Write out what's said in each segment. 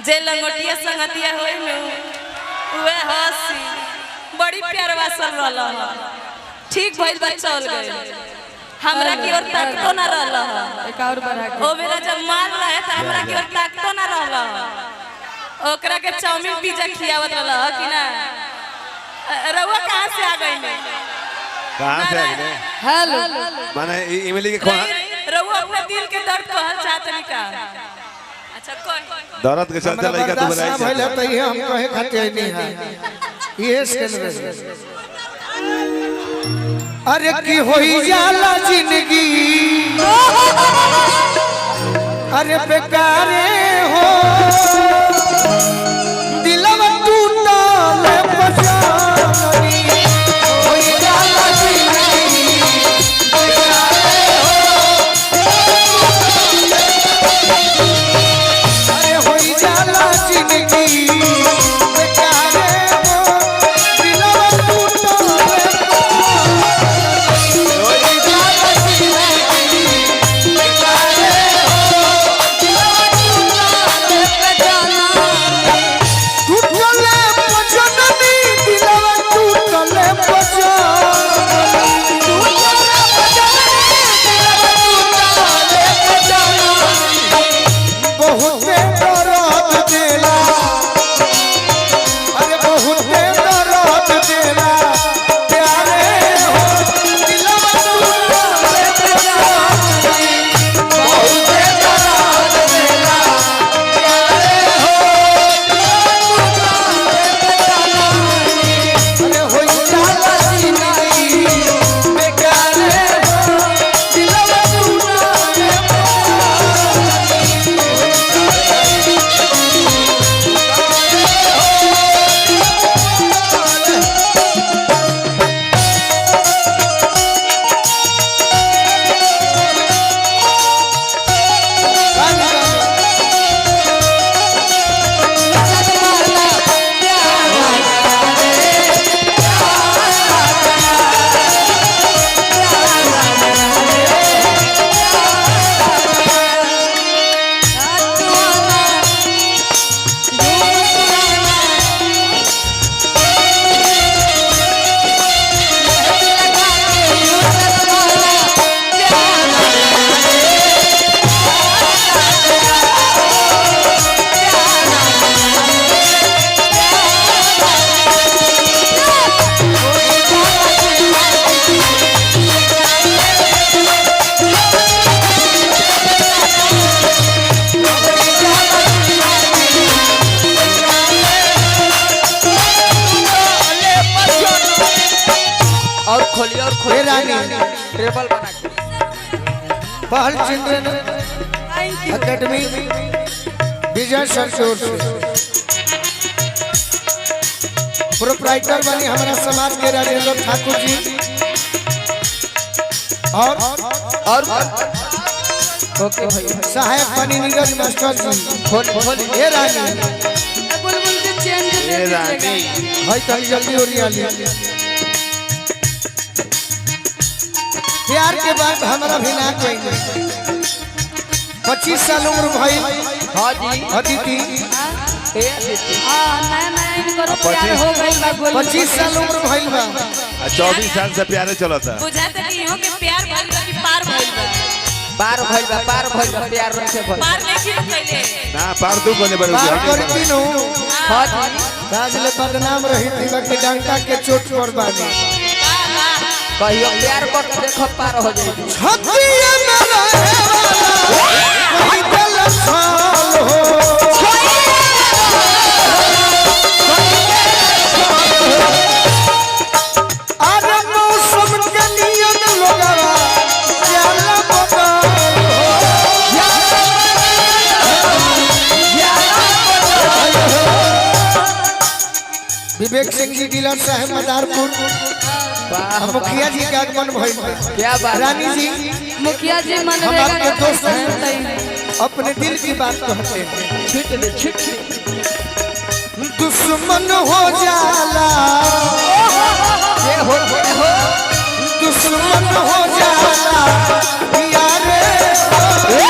जे लंगोटिया संगतिया होई में उहे हंसी बड़ी प्यार वासल रहल ठीक भइल बा चल गए हमरा की ओर ताकतो ना रहल एक और बढ़ा के ओ मेरा जब मार रहे त हमरा की ओर ताकतो ना रहल ओकरा के चाउमीन पिज्जा खियावत रहल कि ना रउआ कहां से आ गइल कहां से आ गए हेलो माने इमली के खोना रउआ अपने दिल के दर्द कहल चाहतनी का अच्छा कोई दर्द के चलते लइका तू बर्दाश्त ना बनाई भइल त ये हम कहे खातिर नहीं है ये सेल अरे की होई जाला जिंदगी अरे बेकारे हो दिलवा टूटल पछानी होई जाला जिंदगी बेकारे हो अरे होई जाला जिंदगी बेकारे हो दिलवा टूटल और खोलिए रानी ट्रेबल बना के पहल चिल्ड्रन एकेडमी विजय सरसोर प्रोप्राइटर बनी हमारा समाज के राजेंद्र ठाकुर जी और ओके भाई सहायक बनी नीरज मास्टर जी खोल ये रानी बुलबुल के चैन ये रानी भाई तनी जल्दी हो रही है प्यार के बाद हमारा भी ना कोई 25 साल उम्र भाई हां जी अदिति हां नया इनको प्यार हो गइल बा 25 साल उम्र भइल बा 24 साल से प्यारे चलता बुझाते कि इहो के प्यार भइल बा कि पार भइल बा पार भइल बा प्यार से भइल पार नहीं कइले ना पार तू कोने बड़ू बात करती नु हां जी राजले बदनाम रही थी बाकी डंका के चोट पर बानी कहियो प्यार कर के देखो पार हो जाई छतिया में रहे वाला कोई दिल साल हो अरे मौसम के नियन लोगवा जाला बता विवेक सिंह जी डीलर साहब मदारपुर मुखिया जी का आगमन भइल क्या बात रानी जी मुखिया जी हम मनरेगा आपके के दोस्त हैं हैं अपने दिल की बात कहते हैं छिट दुश्मन हो जाला ये हो दुश्मन हो जाला यारे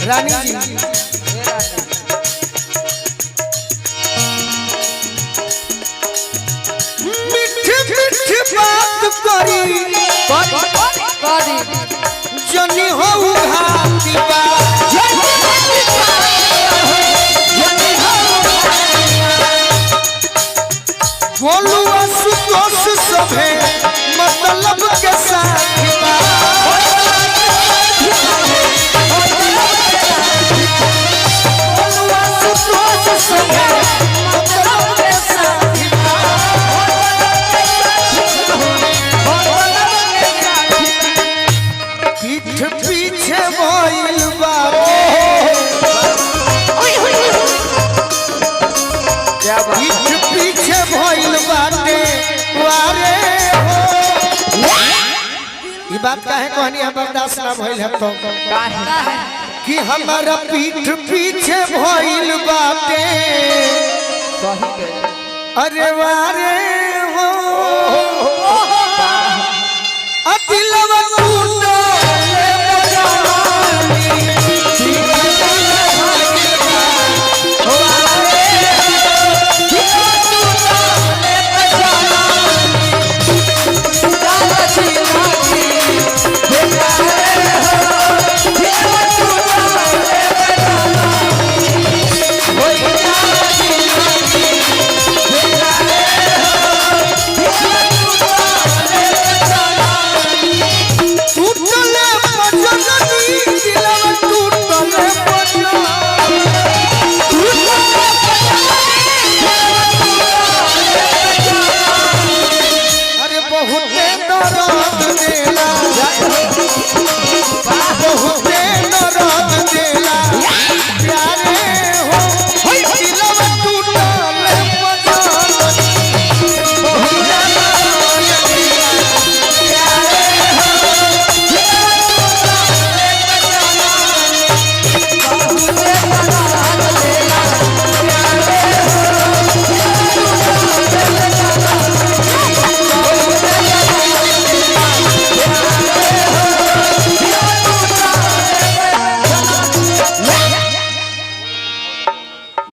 रानी जी मीठी मीठी बात करी करी जनी हो घाती बा गोलुआ सुतोष सभे मतलब के साथ बा गोलुआ सुतोष सभे मतलब के साथ बा पीठ पीछे भइल बाटे क्या बात पीठ पीछे भइल बाटे वारे हो ई बात काहे कहनी हम बर्दाश्त ना भइल है तो कि हमारा पीठ पीछे भइल बाटे अरे वारे हो अतिलवा टूट